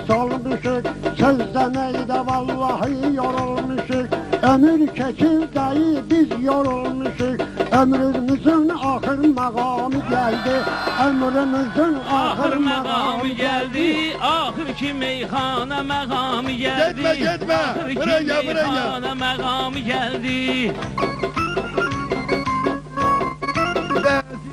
solmuşuk, sözlemeyde vallahi yorulmuşuk. Ömür keçir dayı biz yorulmuşuk. Ömrümüzün ahır makamı geldi. Ömrümüzün ahır makamı geldi. Ahır ki meyxana məqamı geldi. Gitme. Ahır ki Buraya gel. meyxana məqamı geldi.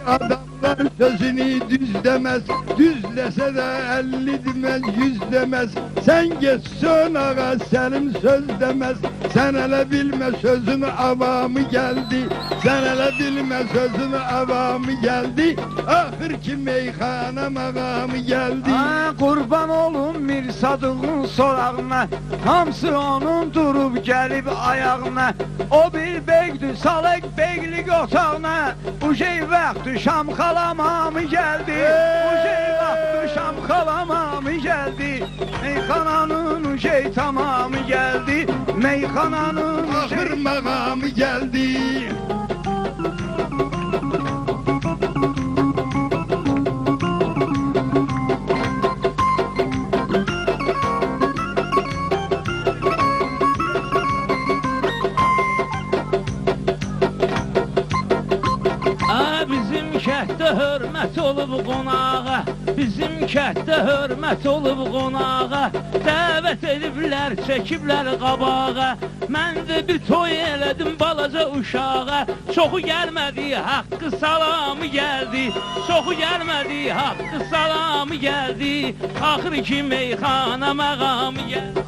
Adamlar sözünü düz demez, düzlese de 50 demez, 100 demez. Sen geçsin ağa, senin söz demez. Sen hele bilme sözünü avamı geldi. Sen hele bilme sözünü avamı geldi. Ahır ki meyxana makamı geldi. Qurban olun Mir Sadıqın sorağına, hamısı onun durub gəlib ayağına. O bir beydir salək beylik otağına. Bu şey vaxtı şam xalamamı geldi. Bu şey vaxtı şam xalamamı geldi. Meyxananın şey tamamı geldi. Meyxananın Ahır makamı geldi. Bizim kənddə hörmət olub qonağa, bizim kənddə hörmət olub qonağa. Dəvət ediblər, çəkiblər qabağa. Mən də bir toy elədim balaca uşağa. Çoxu gəlmədi, haqqı salamı gəldi. Çoxu gəlmədi, haqqı salamı gəldi. Axır ki meyxana məqamı gəldi.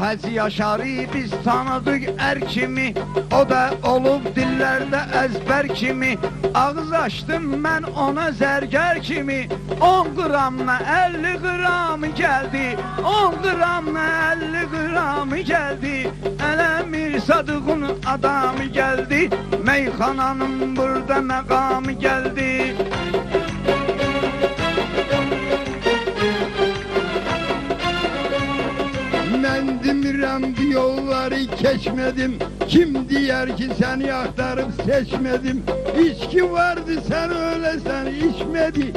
Hacı Yaşar'ı biz tanıdık er kimi. O da olub dillərdə əzbər kimi. Ağız açdım ben ona zərgər kimi. 10 qramla 50 qramı gəldi. 10 qramla 50 qramı gəldi. Ələ Mir Sadıqın adamı gəldi. Meyxananın burada məqamı gəldi. Ben demirəm bu yolları keçmedim. Kim diyer ki seni aktarıp seçmedim. İçki vardı sen öyle sen içmedi.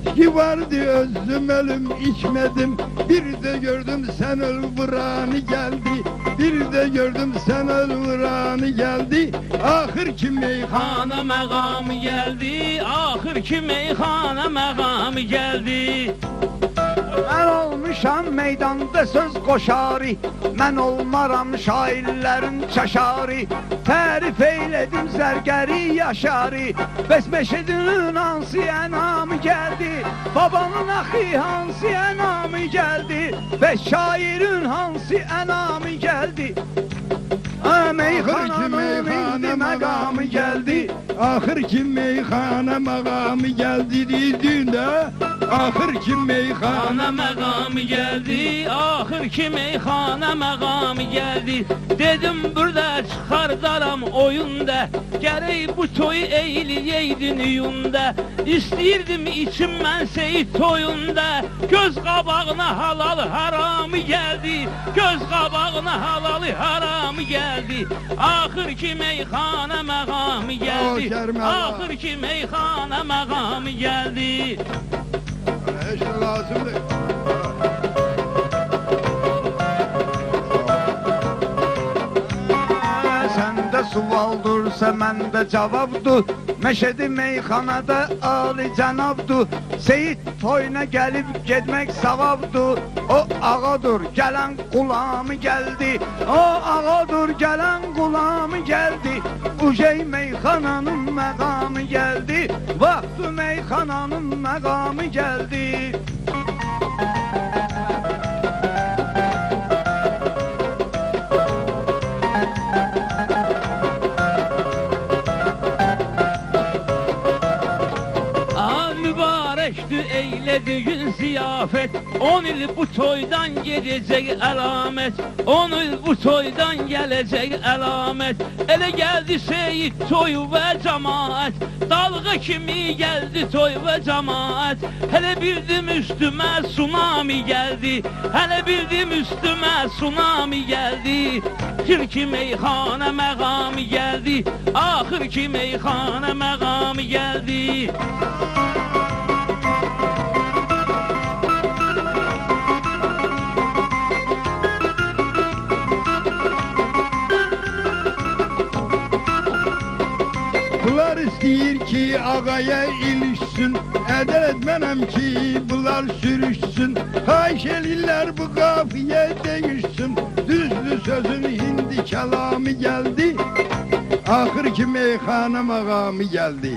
İçki vardı özüm ölüm içmedim. Bir de gördüm sen öl vuranı geldi. Bir de gördüm sen öl vuranı geldi. Ahır ki meyxana Xana məqamı gəldi. Axır ki meyxana məqamı gəldi. Mən olmuşam meydanda söz qoşarı. Mən olmaram şairlərin çaşarı. Tərif eylədim zərgəri yaşarı. Besmeşedinin hansı ənamı gəldi. Babanın axı hansı ənamı gəldi. Və şairin hansı ənamı gəldi. Meyxananın indi məqamı gəldi. Ahır ki meyxana makamı geldi dediğinde. Ahır ki meyxana Xana məqamı gəldi, axır ki meyxana məqamı gəldi. Dedim burada çıxardaram oyunda, gərək bu toyu eyliyəydin iyunda. İstəyirdim içim mən seyit toyunda, göz qabağına halal haramı gəldi. Göz qabağına halal haramı gəldi. Axır ki meyxana məqamı gəldi. Axır ki meyxana məqamı gəldi. Eşe lazımdır. Səndə suvaldırsa məndə cavabdır. Məşədi meyxanada ali cənabdır. Seyid toyuna gəlib getmək savabdır. O ağadır gələn qulamı gəldi. O ağadır gələn qulamı gəldi. Ujey meyxananın məqamı gəldi. Vaxtı meyxananın məqamı gəldi. Mübarəkdir eylediyin ziyafet. 10 il bu toydan gedəcək əlamət. 10 il bu toydan gələcək əlamət. Elə gəldi seyid toyu və cəmaət. Dalğa kimi gəldi toy və cəmaət. Hələ bildim üstümə tsunami gəldi. Hələ bildim üstümə tsunami gəldi. Axır ki meyxana məqamı gəldi. Axır ki meyxana məqamı gəldi. Bunlar istəyir ki ağaya ilişsin, ədələtmənəm ki bunlar sürüşsün. Xahiş elirlər bu qafiyə değişsin, düzdür sözün hindi kəlamı gəldi, axır ki meyxana maqamı gəldi.